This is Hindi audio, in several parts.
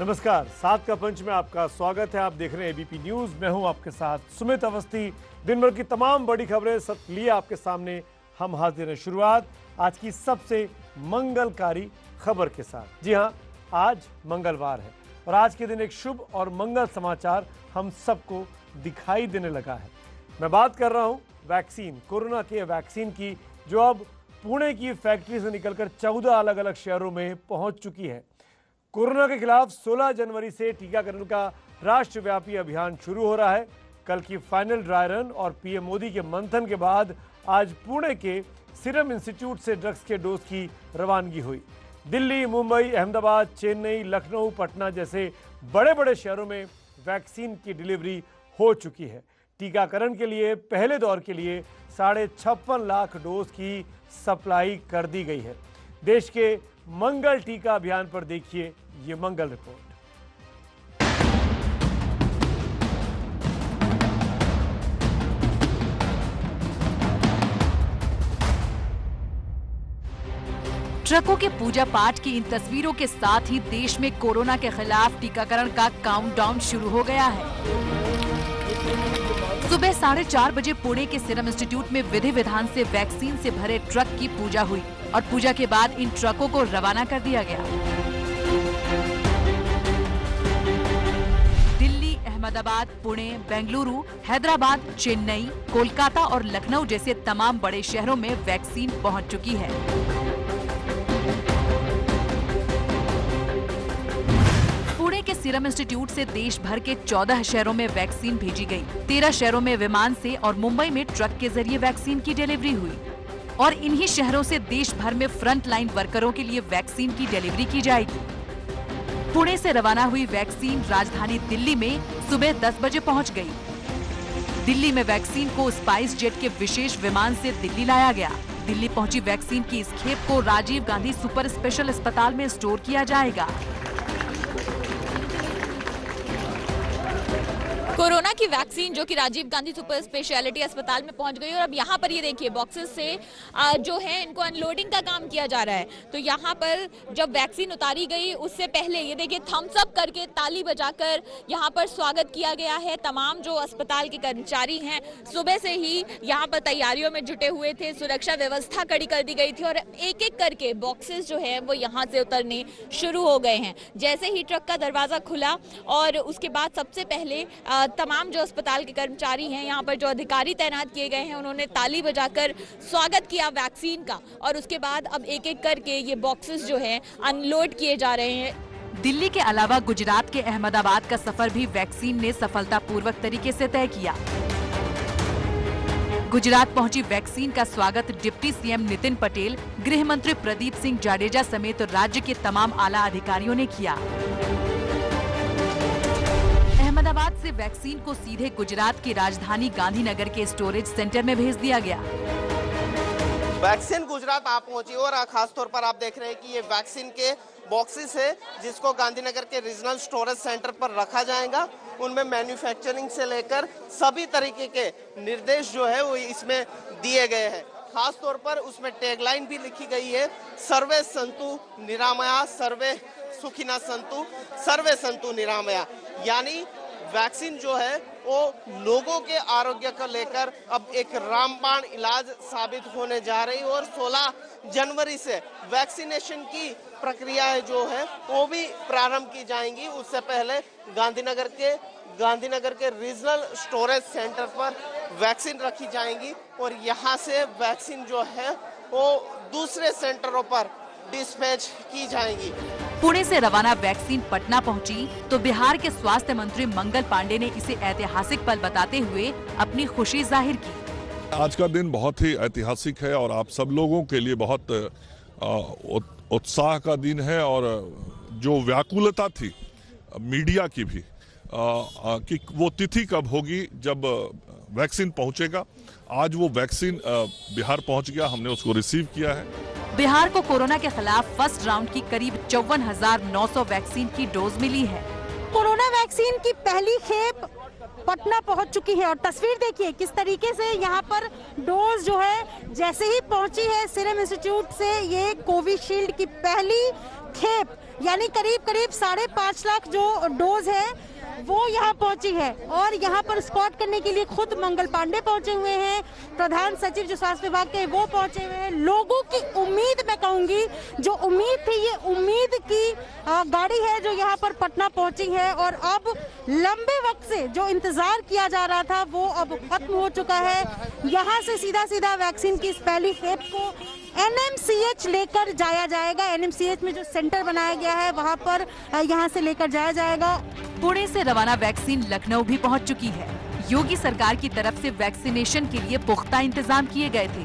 नमस्कार, सात का पंच में आपका स्वागत है। आप देख रहे हैं एबीपी न्यूज। मैं हूं आपके साथ सुमित अवस्थी। दिन भर की तमाम बड़ी खबरें सब लिए आपके सामने हम हाजिर हैं। शुरुआत आज की सबसे मंगलकारी खबर के साथ। जी हां, आज मंगलवार है और आज के दिन एक शुभ और मंगल समाचार हम सबको दिखाई देने लगा है। मैं बात कर रहा हूं वैक्सीन, कोरोना के वैक्सीन की, जो अब पुणे की फैक्ट्री से निकलकर 14 अलग अलग शहरों में पहुंच चुकी है। कोरोना के खिलाफ 16 जनवरी से टीकाकरण का राष्ट्रव्यापी अभियान शुरू हो रहा है। कल की फाइनल ड्राई रन और पीएम मोदी के मंथन के बाद आज पुणे के सीरम इंस्टीट्यूट से ड्रग्स के डोज की रवानगी हुई। दिल्ली, मुंबई, अहमदाबाद, चेन्नई, लखनऊ, पटना जैसे बड़े बड़े शहरों में वैक्सीन की डिलीवरी हो चुकी है। टीकाकरण के लिए पहले दौर के लिए 56.5 लाख डोज की सप्लाई कर दी गई है। देश के मंगल टीका अभियान पर देखिए ये मंगल रिपोर्ट। ट्रकों के पूजा पाठ की इन तस्वीरों के साथ ही देश में कोरोना के खिलाफ टीकाकरण का काउंटडाउन शुरू हो गया है। सुबह 4:30 बजे पुणे के सीरम इंस्टीट्यूट में विधि विधान से वैक्सीन से भरे ट्रक की पूजा हुई और पूजा के बाद इन ट्रकों को रवाना कर दिया गया। दिल्ली, अहमदाबाद, पुणे, बेंगलुरु, हैदराबाद, चेन्नई, कोलकाता और लखनऊ जैसे तमाम बड़े शहरों में वैक्सीन पहुंच चुकी है। पुणे के सीरम इंस्टीट्यूट से देश भर के 14 शहरों में वैक्सीन भेजी गई। 13 शहरों में विमान से और मुंबई में ट्रक के जरिए वैक्सीन की डिलीवरी हुई और इन्हीं शहरों से देश भर में फ्रंट लाइन वर्करों के लिए वैक्सीन की डिलीवरी की जाएगी। पुणे से रवाना हुई वैक्सीन राजधानी दिल्ली में सुबह 10 बजे पहुंच गई। दिल्ली में वैक्सीन को स्पाइस जेट के विशेष विमान से दिल्ली लाया गया। दिल्ली पहुंची वैक्सीन की इस खेप को राजीव गांधी सुपर स्पेशल अस्पताल में स्टोर किया जाएगा। कोरोना की वैक्सीन जो कि राजीव गांधी सुपर स्पेशलिटी अस्पताल में पहुंच गई और अब यहाँ पर ये देखिए बॉक्सेस से जो है इनको अनलोडिंग का काम किया जा रहा है। तो यहाँ पर जब वैक्सीन उतारी गई उससे पहले ये देखिए थम्स अप करके ताली बजाकर यहाँ पर स्वागत किया गया है। तमाम जो अस्पताल के कर्मचारी हैं सुबह से ही यहाँ पर तैयारियों में जुटे हुए थे। सुरक्षा व्यवस्था कड़ी कर दी गई थी और एक एक करके बॉक्सेस जो है वो यहाँ से उतरने शुरू हो गए हैं। जैसे ही ट्रक का दरवाजा खुला और उसके बाद सबसे पहले तमाम जो अस्पताल के कर्मचारी हैं, यहाँ पर जो अधिकारी तैनात किए गए हैं, उन्होंने ताली बजाकर स्वागत किया वैक्सीन का और उसके बाद अब एक एक करके ये बॉक्सेस जो है अनलोड किए जा रहे हैं। दिल्ली के अलावा गुजरात के अहमदाबाद का सफर भी वैक्सीन ने सफलतापूर्वक तरीके से तय किया। गुजरात पहुंची वैक्सीन का स्वागत डिप्टी सीएम नितिन पटेल, गृह मंत्री प्रदीप सिंह जाडेजा समेत राज्य के तमाम आला अधिकारियों ने किया। अहमदाबाद से वैक्सीन को सीधे गुजरात की राजधानी गांधीनगर के स्टोरेज सेंटर में भेज दिया गया। वैक्सीन गुजरात आ पहुंची और खास तौर पर आप देख रहे हैं कि ये वैक्सीन के बॉक्सेस है जिसको गांधीनगर के रीजनल स्टोरेज सेंटर पर रखा जाएगा। उनमें मैन्युफैक्चरिंग से लेकर सभी तरीके के निर्देश जो है वो इसमें दिए गए हैं। खास तौर पर उसमें टैगलाइन भी लिखी गई है, सर्वे संतु निरामया, सर्वे सुखिना संतु, सर्वे संतु निरामया। यानी वैक्सीन जो है वो लोगों के आरोग्य को लेकर अब एक रामबाण इलाज साबित होने जा रही है और 16 जनवरी से वैक्सीनेशन की प्रक्रिया जो है वो भी प्रारंभ की जाएंगी। उससे पहले गांधीनगर के रीजनल स्टोरेज सेंटर पर वैक्सीन रखी जाएंगी और यहाँ से वैक्सीन जो है वो दूसरे सेंटरों पर डिस्पैच की जाएंगी। पुणे से रवाना वैक्सीन पटना पहुंची तो बिहार के स्वास्थ्य मंत्री मंगल पांडे ने इसे ऐतिहासिक पल बताते हुए अपनी खुशी जाहिर की। आज का दिन बहुत ही ऐतिहासिक है और आप सब लोगों के लिए बहुत उत्साह का दिन है और जो व्याकुलता थी मीडिया की भी कि वो तिथि कब होगी जब वैक्सीन पहुंचेगा। आज वो वैक्सीन बिहार पहुंच गया, हमने उसको रिसीव किया है। बिहार को कोरोना के खिलाफ फर्स्ट राउंड की करीब 54,900 वैक्सीन की डोज मिली है। कोरोना वैक्सीन की पहली खेप पटना पहुंच चुकी है और तस्वीर देखिए किस तरीके से यहाँ पर डोज जो है जैसे ही पहुंची है सीरम इंस्टीट्यूट से, ये कोविशील्ड की पहली खेप यानी करीब करीब 5.5 लाख जो डोज है वो यहाँ पहुंची है। और यहाँ पर स्पॉट करने के लिए खुद मंगल पांडे पहुंचे हुए हैं, प्रधान सचिव जो स्वास्थ्य विभाग के वो पहुंचे हुए हैं। लोगों की उम्मीद, मैं कहूंगी जो उम्मीद थी, ये उम्मीद की गाड़ी है जो यहाँ पर पटना पहुंची है। और अब लंबे वक्त से जो इंतजार किया जा रहा था वो अब खत्म हो चुका है। यहाँ से सीधा सीधा वैक्सीन की इस पहली खेप को NMCH लेकर जाया जाएगा। NMCH में जो सेंटर बनाया गया है वहाँ पर यहाँ से लेकर जाया जाएगा। पुणे से रवाना वैक्सीन लखनऊ भी पहुंच चुकी है। योगी सरकार की तरफ से वैक्सीनेशन के लिए पुख्ता इंतजाम किए गए थे।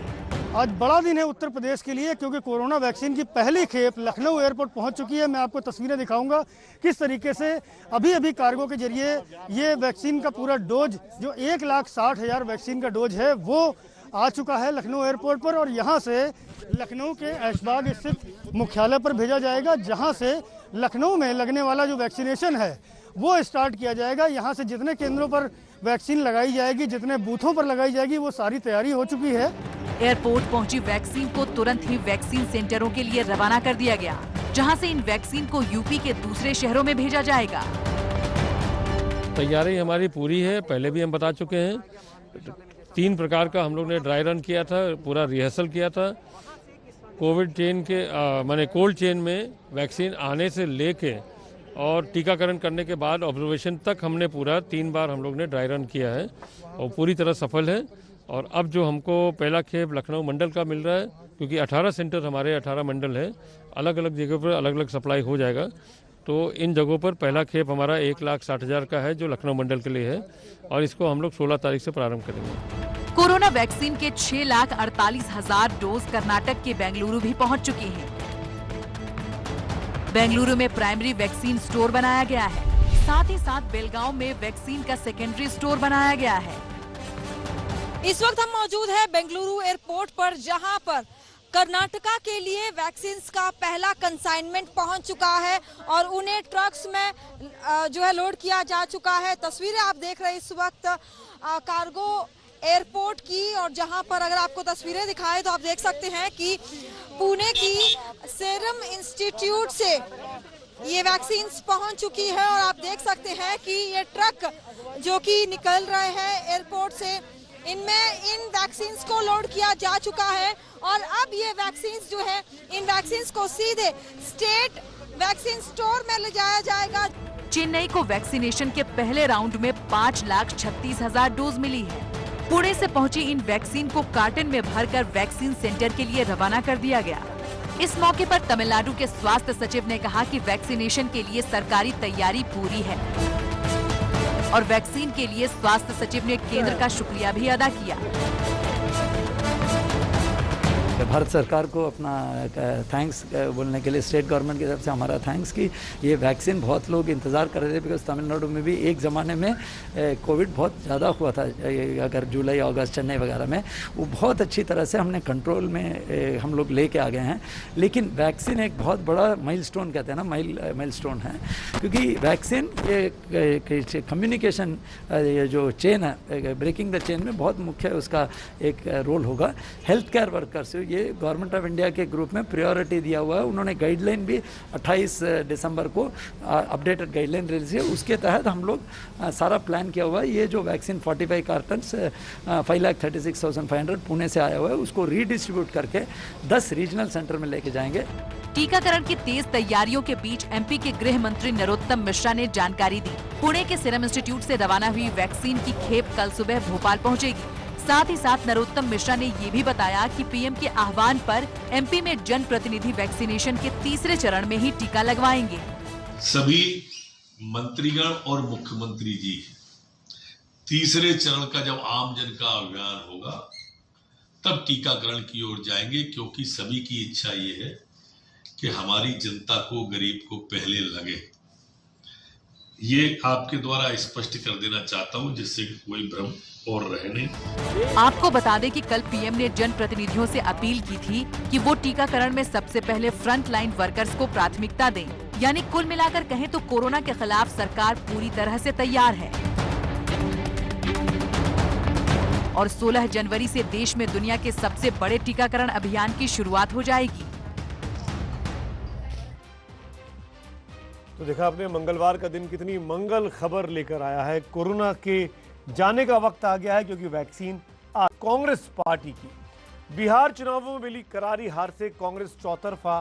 आज बड़ा दिन है उत्तर प्रदेश के लिए, क्योंकि कोरोना वैक्सीन की पहली खेप लखनऊ एयरपोर्ट पहुंच चुकी है। मैं आपको तस्वीरें दिखाऊंगा किस तरीके से अभी कार्गो के जरिए ये वैक्सीन का पूरा डोज, जो 1,60,000 वैक्सीन का डोज है, वो आ चुका है लखनऊ एयरपोर्ट पर। और यहाँ से लखनऊ के ऐशबाग स्थित मुख्यालय पर भेजा जाएगा, जहाँ से लखनऊ में लगने वाला जो वैक्सीनेशन है वो स्टार्ट किया जाएगा। यहाँ से जितने केंद्रों पर वैक्सीन लगाई जाएगी, जितने बूथों पर लगाई जाएगी, वो सारी तैयारी हो चुकी है। एयरपोर्ट पहुंची वैक्सीन को तुरंत ही वैक्सीन सेंटरों के लिए रवाना कर दिया गया, जहां से इन वैक्सीन को यूपी के दूसरे शहरों में भेजा जाएगा। तैयारी हमारी पूरी है, पहले भी हम बता चुके हैं। 3 प्रकार का हम लोग ने ड्राई रन किया था, पूरा रिहर्सल किया था। कोविड चेन के माने कोल्ड चेन में वैक्सीन आने से लेके और टीकाकरण करने के बाद ऑब्जर्वेशन तक हमने पूरा 3 बार हम लोग ने ड्राई रन किया है और पूरी तरह सफल है। और अब जो हमको पहला खेप लखनऊ मंडल का मिल रहा है, क्योंकि 18 सेंटर हमारे 18 मंडल है, अलग अलग जगह पर अलग अलग सप्लाई हो जाएगा। तो इन जगहों पर पहला खेप हमारा 1,60,000 का है जो लखनऊ मंडल के लिए है, और इसको हम लोग 16 तारीख से प्रारंभ करेंगे। कोरोना वैक्सीन के 6,48,000 डोज कर्नाटक के बेंगलुरु भी पहुंच चुकी हैं। बेंगलुरु में प्राइमरी वैक्सीन स्टोर बनाया गया है, साथ ही साथ बेलगांव में वैक्सीन का सेकेंडरी स्टोर बनाया गया है। इस वक्त हम मौजूद है बेंगलुरु एयरपोर्ट पर, जहां पर कर्नाटका के लिए वैक्सीन का पहला कंसाइनमेंट पहुंच चुका है और उन्हें ट्रक्स में जो है लोड किया जा चुका है। तस्वीरें आप देख रहे हैं इस वक्त कार्गो एयरपोर्ट की, और जहां पर अगर आपको तस्वीरें दिखाएं तो आप देख सकते हैं कि पुणे की सीरम इंस्टीट्यूट से ये वैक्सीन पहुंच चुकी है। और आप देख सकते हैं कि ये ट्रक जो कि निकल रहे हैं एयरपोर्ट से, इनमें इन वैक्सीन को लोड किया जा चुका है। और अब ये वैक्सीन जो है, इन वैक्सीन को सीधे स्टेट वैक्सीन स्टोर में ले जाया जाएगा। चेन्नई को वैक्सीनेशन के पहले राउंड में 5,36,000 डोज मिली है। पुणे से पहुंची इन वैक्सीन को कार्टन में भरकर वैक्सीन सेंटर के लिए रवाना कर दिया गया। इस मौके पर तमिलनाडु के स्वास्थ्य सचिव ने कहा कि वैक्सीनेशन के लिए सरकारी तैयारी पूरी है और वैक्सीन के लिए स्वास्थ्य सचिव ने केंद्र का शुक्रिया भी अदा किया। भारत सरकार को अपना थैंक्स बोलने के लिए, स्टेट गवर्नमेंट की तरफ से हमारा थैंक्स कि ये वैक्सीन बहुत लोग इंतज़ार कर रहे थे, बिकॉज तमिलनाडु में भी एक ज़माने में कोविड बहुत ज़्यादा हुआ था। अगर जुलाई अगस्त चेन्नई वगैरह में, वो बहुत अच्छी तरह से हमने कंट्रोल में हम लोग लेके आ गए हैं। लेकिन वैक्सीन एक बहुत बड़ा माइलस्टोन कहते हैं ना, माइलस्टोन है, क्योंकि वैक्सीन ये कम्युनिकेशन ये जो चेन है, ब्रेकिंग द चेन में बहुत मुख्य उसका एक रोल होगा। हेल्थ केयर वर्कर्स, ये गवर्नमेंट ऑफ इंडिया के ग्रुप में प्रायोरिटी दिया हुआ है। उन्होंने गाइडलाइन भी 28 दिसंबर को अपडेटेड गाइडलाइन रिलीज है, उसके तहत हम लोग सारा प्लान किया हुआ है। ये जो वैक्सीन 45 कार्टन्स 5,36,500 पुणे से आया हुआ है, उसको रीडिस्ट्रीब्यूट करके 10 रीजनल सेंटर में लेके जाएंगे। टीकाकरण की तेज तैयारियों के बीच एमपी के गृह मंत्री नरोत्तम मिश्रा ने जानकारी दी। पुणे के सीरम इंस्टीट्यूट से रवाना हुई वैक्सीन की खेप कल सुबह भोपाल पहुंचेगी। साथ ही साथ नरोत्तम मिश्रा ने ये भी बताया कि पीएम के आह्वान पर एमपी में जन प्रतिनिधि वैक्सीनेशन के तीसरे चरण में ही टीका लगवाएंगे। सभी मंत्रीगण और मुख्यमंत्री जी तीसरे चरण का जब आम जन का अभियान होगा तब टीकाकरण की ओर जाएंगे, क्योंकि सभी की इच्छा ये है कि हमारी जनता को, गरीब को पहले लगे। ये आपके द्वारा स्पष्ट कर देना चाहता हूं, जिससे कोई भ्रम और रहे नहीं। आपको बता दें कि कल पीएम ने जन प्रतिनिधियों से अपील की थी कि वो टीकाकरण में सबसे पहले फ्रंट लाइन वर्कर्स को प्राथमिकता दें। यानी कुल मिलाकर कहें तो कोरोना के खिलाफ सरकार पूरी तरह से तैयार है और 16 जनवरी से देश में दुनिया के सबसे बड़े टीकाकरण अभियान की शुरुआत हो जाएगी। तो देखा आपने मंगलवार का दिन कितनी मंगल खबर लेकर आया है। कोरोना के जाने का वक्त आ गया है क्योंकि वैक्सीन कांग्रेस पार्टी की बिहार चुनावों में मिली करारी हार से कांग्रेस चौतरफा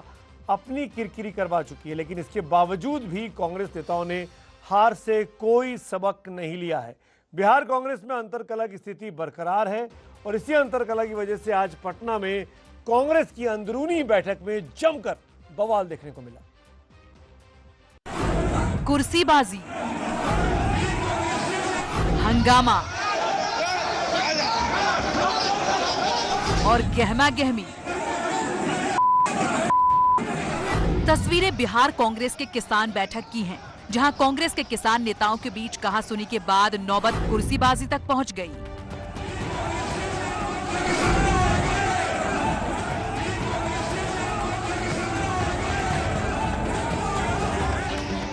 अपनी किरकिरी करवा चुकी है, लेकिन इसके बावजूद भी कांग्रेस नेताओं ने हार से कोई सबक नहीं लिया है। बिहार कांग्रेस में अंतरकलह की स्थिति बरकरार है और इसी अंतरकलह की वजह से आज पटना में कांग्रेस की अंदरूनी बैठक में जमकर बवाल देखने को मिला। कुर्सीबाजी, हंगामा और गहमा गहमी। तस्वीरें बिहार कांग्रेस के किसान बैठक की हैं, जहां कांग्रेस के किसान नेताओं के बीच कहासुनी के बाद नौबत कुर्सीबाजी तक पहुंच गई।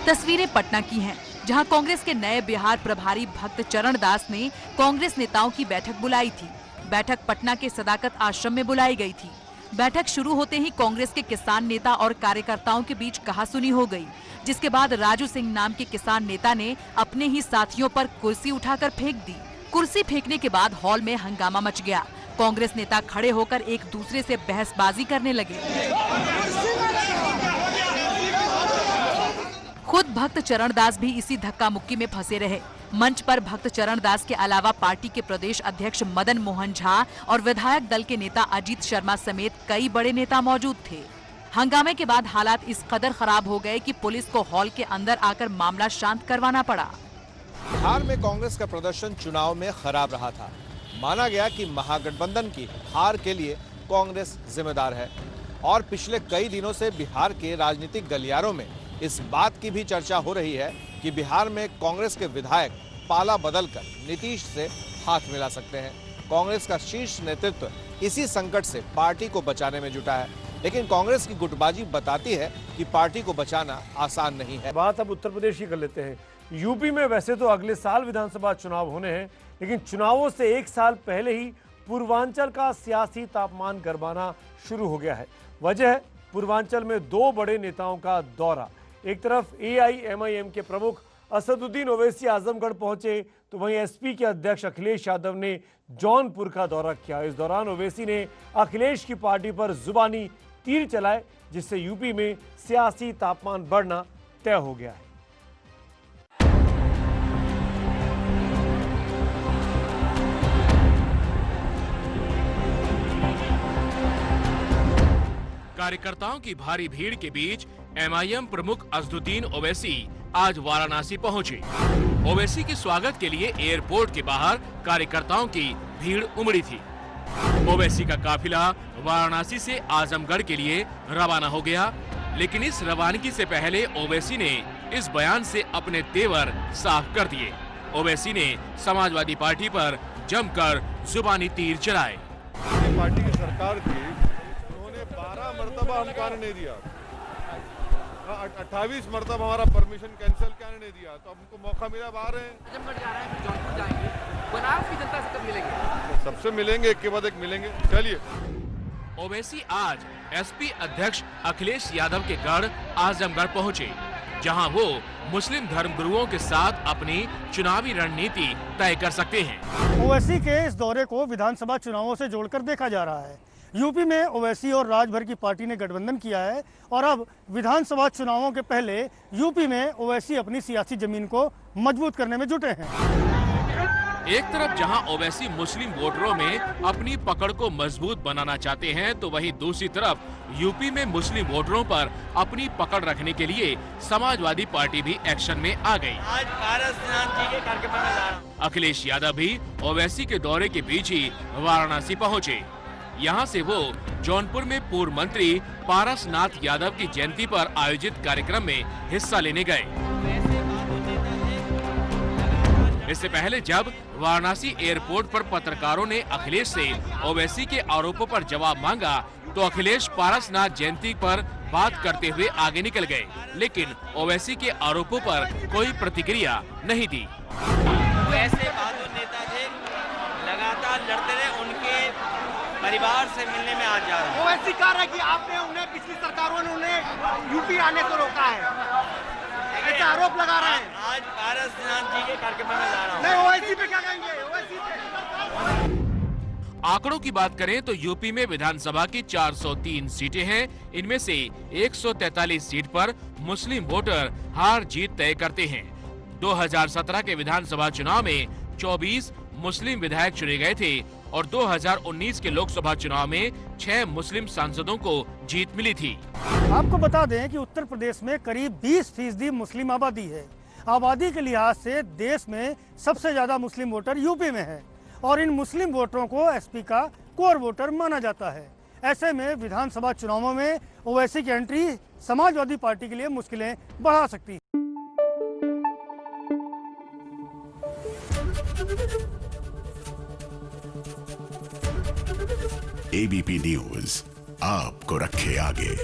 तस्वीरें पटना की हैं, जहां कांग्रेस के नए बिहार प्रभारी भक्त चरण दास ने कांग्रेस नेताओं की बैठक बुलाई थी। बैठक पटना के सदाकत आश्रम में बुलाई गई थी। बैठक शुरू होते ही कांग्रेस के किसान नेता और कार्यकर्ताओं के बीच कहासुनी हो गई, जिसके बाद राजू सिंह नाम के किसान नेता ने अपने ही साथियों पर कुर्सी उठाकर फेंक दी। कुर्सी फेंकने के बाद हॉल में हंगामा मच गया। कांग्रेस नेता खड़े होकर एक दूसरे से बहसबाजी करने लगे। खुद भक्त चरण दास भी इसी धक्का मुक्की में फंसे रहे। मंच पर भक्त चरण दास के अलावा पार्टी के प्रदेश अध्यक्ष मदन मोहन झा और विधायक दल के नेता अजीत शर्मा समेत कई बड़े नेता मौजूद थे। हंगामे के बाद हालात इस कदर खराब हो गए कि पुलिस को हॉल के अंदर आकर मामला शांत करवाना पड़ा। बिहार में कांग्रेस का प्रदर्शन चुनाव में खराब रहा था। माना गया कि महागठबंधन की हार के लिए कांग्रेस जिम्मेदार है और पिछले कई दिनों से बिहार के राजनीतिक गलियारों में इस बात की भी चर्चा हो रही है कि बिहार में कांग्रेस के विधायक पाला बदलकर नीतीश से हाथ मिला सकते हैं। कांग्रेस का शीर्ष नेतृत्व इसी संकट से पार्टी को बचाने में जुटा है, लेकिन कांग्रेस की गुटबाजी बताती है कि पार्टी को बचाना आसान नहीं है। बात अब उत्तर प्रदेश की कर लेते हैं। यूपी में वैसे तो अगले साल विधानसभा चुनाव होने हैं, लेकिन चुनावों से एक साल पहले ही पूर्वांचल का सियासी तापमान गरमाना शुरू हो गया है। वजह है पूर्वांचल में दो बड़े नेताओं का दौरा। एक तरफ AIMIM के प्रमुख असदुद्दीन ओवैसी आजमगढ़ पहुंचे, तो वहीं SP के अध्यक्ष अखिलेश यादव ने जौनपुर का दौरा किया। इस दौरान ओवैसी ने अखिलेश की पार्टी पर जुबानी तीर चलाए, जिससे यूपी में सियासी तापमान बढ़ना तय हो गया है। कार्यकर्ताओं की भारी भीड़ के बीच MIM प्रमुख असदुद्दीन ओवैसी आज वाराणसी पहुंचे। ओवैसी के स्वागत के लिए एयरपोर्ट के बाहर कार्यकर्ताओं की भीड़ उमड़ी थी। ओवैसी का काफिला वाराणसी से आजमगढ़ के लिए रवाना हो गया, लेकिन इस रवानगी से पहले ओवैसी ने इस बयान से अपने तेवर साफ कर दिए। ओवैसी ने समाजवादी पार्टी पर जमकर जुबानी तीर चलाए। पार्टी की सरकार थी, 12 मरतबा हमको आने नहीं दिया, 28 मरतबा हमारा परमिशन कैंसिल करने नहीं दिया, तो हमको मौका मिला, बाहर हैं। आजमगढ़ जा रहे हैं, फिर जौनपुर जाएंगे, बनारस की जनता से कब मिलेंगे? सबसे मिलेंगे, एक के बाद एक मिलेंगे। चलिए। ओवैसी आज SP अध्यक्ष अखिलेश यादव के गढ़ आजमगढ़ पहुंचे, जहां वो मुस्लिम धर्मगुरुओं के साथ अपनी चुनावी रणनीति तय कर सकते हैं। ओवैसी के इस दौरे को विधानसभा चुनावों से जोड़कर देखा जा रहा है। यूपी में ओवैसी और राजभर की पार्टी ने गठबंधन किया है और अब विधानसभा चुनावों के पहले यूपी में ओवैसी अपनी सियासी जमीन को मजबूत करने में जुटे हैं। एक तरफ जहां ओवैसी मुस्लिम वोटरों में अपनी पकड़ को मजबूत बनाना चाहते हैं, तो वहीं दूसरी तरफ यूपी में मुस्लिम वोटरों पर अपनी पकड़ रखने के लिए समाजवादी पार्टी भी एक्शन में आ गई। आज पारसनाथ जी के कार्यक्रम में जा रहा हूं। अखिलेश यादव भी ओवैसी के दौरे के बीच ही वाराणसी पहुंचे। यहां से वो जौनपुर में पूर्व मंत्री पारसनाथ यादव की जयंती पर आयोजित कार्यक्रम में हिस्सा लेने गए। इससे पहले जब वाराणसी एयरपोर्ट पर पत्रकारों ने अखिलेश से ओवैसी के आरोपों पर जवाब मांगा, तो अखिलेश पारसनाथ जयंती पर बात करते हुए आगे निकल गए, लेकिन ओवैसी के आरोपों पर कोई प्रतिक्रिया नहीं दी। वैसे बहादुर नेता थे, लगातार लड़ते रहे, उनके परिवार से मिलने में आज जा रहा हूं। ओवैसी कह रहा है कि आपने उन्हें, पिछली सरकारों ने उन्हें यूपी आने से रोका है। ऐसा आरोप लगा रहे हैं। आज पारसनाथ जी के कार्यक्रम में जा रहा हूँ। नहीं, ओवैसी पे क्या कहेंगे? ओवैसी पे आंकड़ों की बात करें तो यूपी में विधानसभा की 403 सीटें हैं। इनमें से 143 सीट पर मुस्लिम वोटर हार जीत तय करते हैं। 2017 के विधानसभा चुनाव में 24 मुस्लिम विधायक चुने गए थे और 2019 के लोकसभा चुनाव में 6 मुस्लिम सांसदों को जीत मिली थी। आपको बता दें कि उत्तर प्रदेश में करीब 20% मुस्लिम आबादी है। आबादी के लिहाज से देश में सबसे ज्यादा मुस्लिम वोटर यूपी में है और इन मुस्लिम वोटरों को एसपी का कोर वोटर माना जाता है। ऐसे में विधानसभा चुनावों में ओवैसी की एंट्री समाजवादी पार्टी के लिए मुश्किलें बढ़ा सकती है। एबीपी न्यूज आपको रखे आगे।